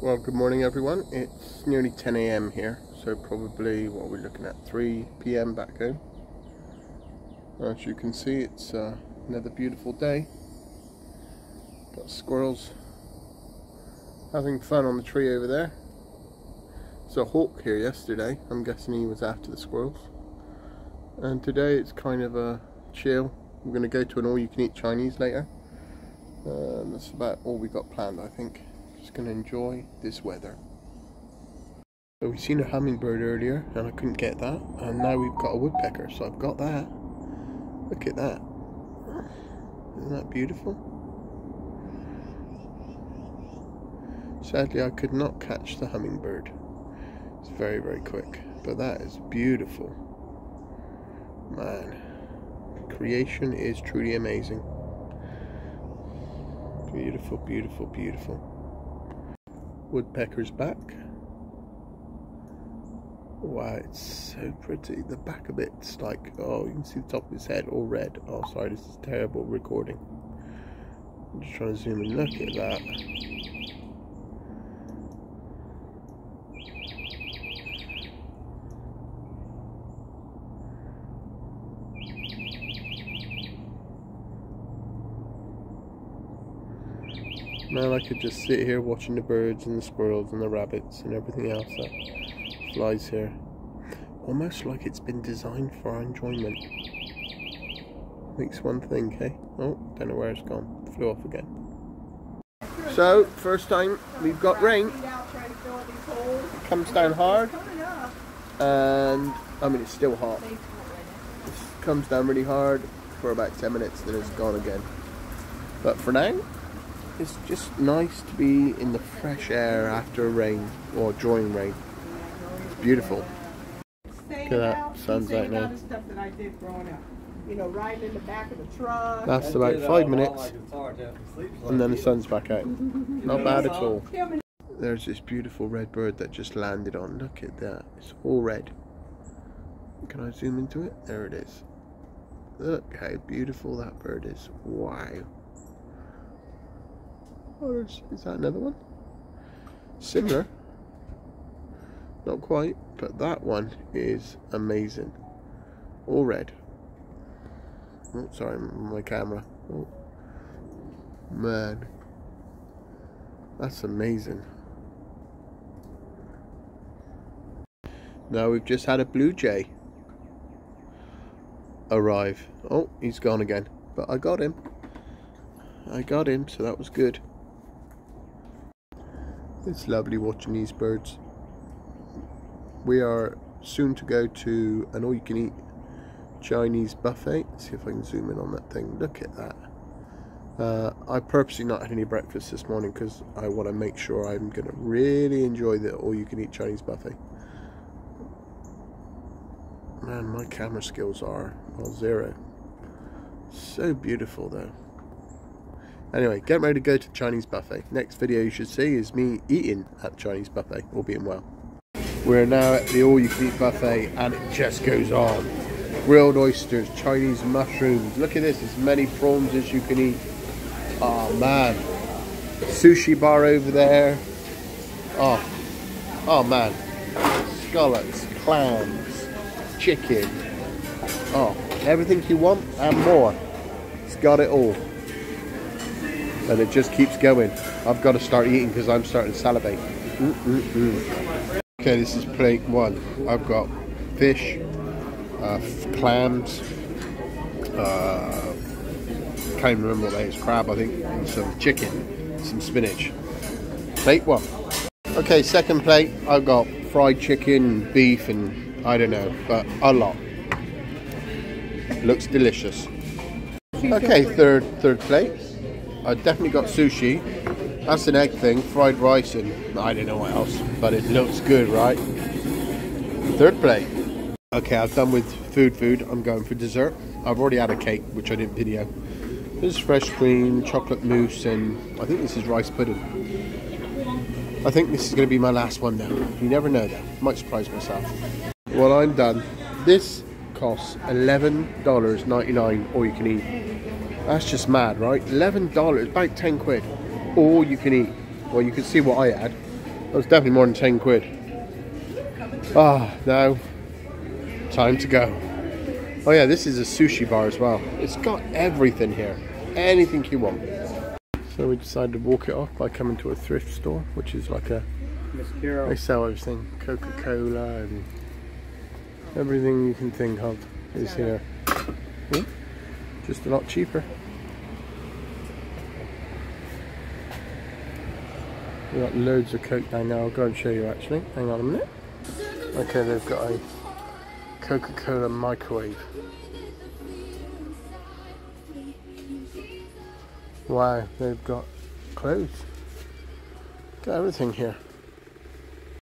Well, good morning everyone. It's nearly 10 a.m. here, so probably what we're looking at 3 p.m. back home. As you can see, it's another beautiful day. Got squirrels having fun on the tree over there. There's a hawk here yesterday. I'm guessing he was after the squirrels. And today it's kind of a chill. We're going to go to an all-you-can-eat Chinese later. That's about all we got planned, I think. Just going to enjoy this weather. So we've seen a hummingbird earlier and I couldn't get that, and now we've got a woodpecker, so I've got that. Look at that. Isn't that beautiful? Sadly I could not catch the hummingbird. It's very, very quick, but that is beautiful. Man, creation is truly amazing. Beautiful, beautiful, beautiful. Woodpecker's back. Wow, it's so pretty. The back of it's like, oh, you can see the top of his head all red. Oh, sorry, this is terrible recording. I'm just trying to zoom in. Look at that. Man, I could just sit here watching the birds and the squirrels and the rabbits and everything else that flies here. Almost like it's been designed for our enjoyment. Makes one think, hey? Oh, don't know where it's gone. It flew off again. So, first time we've got rain. It comes down hard. And, I mean, it's still hot. It comes down really hard for about 10 minutes, then it's gone again. But for now, it's just nice to be in the fresh air after rain, or during rain. It's beautiful. Look at that, sun's out now. You know, riding in the back of the truck. That's about 5 minutes, and then the sun's back out. Not bad at all. There's this beautiful red bird that just landed on. Look at that, it's all red. Can I zoom into it? There it is. Look how beautiful that bird is. Wow. Oh, is that another one? Similar. Not quite, but that one is amazing. All red. Oh, sorry, my camera. Oh. Man. That's amazing. Now we've just had a blue jay arrive. Oh, he's gone again. But I got him. I got him, so that was good. It's lovely watching these birds. We are soon to go to an all-you-can-eat Chinese buffet. Let's see if I can zoom in on that thing. Look at that. I purposely not had any breakfast this morning because I want to make sure I'm going to really enjoy the all-you-can-eat Chinese buffet. Man, my camera skills are all zero. So beautiful though. Anyway, getting ready to go to the Chinese buffet. Next video you should see is me eating at the Chinese buffet, all being well. We're now at the all-you-can-eat buffet and it just goes on. Grilled oysters, Chinese mushrooms. Look at this, as many prawns as you can eat. Oh man. Sushi bar over there. Oh man. Scallops, clams, chicken. Oh, everything you want and more. It's got it all. And it just keeps going. I've got to start eating because I'm starting to salivate. Okay, this is plate one. I've got fish, clams, can't even remember what that is, crab I think, and some chicken, some spinach. Plate one. Okay, second plate, I've got fried chicken, beef, and I don't know, but a lot. Looks delicious. Okay, third plate. I definitely got sushi. That's an egg thing, fried rice, and I don't know what else, but it looks good, right? Third plate. Okay, I've done with food. I'm going for dessert. I've already had a cake, which I didn't video. This is fresh cream, chocolate mousse, and I think this is rice pudding. I think this is going to be my last one now. You never know though. Might surprise myself. Well, I'm done. This costs $11.99 all you can eat. That's just mad, right? $11, about 10 quid. All you can eat. Well, you can see what I had. That was definitely more than 10 quid. Ah, now, time to go. Oh yeah, this is a sushi bar as well. It's got everything here. Anything you want. So we decided to walk it off by coming to a thrift store, which is like a... They sell everything. Coca-Cola and everything you can think of is here. Ooh, just a lot cheaper. We've got loads of Coke down now. I'll go and show you actually. Hang on a minute. Okay, they've got a Coca-Cola microwave. Wow, they've got clothes. Got everything here.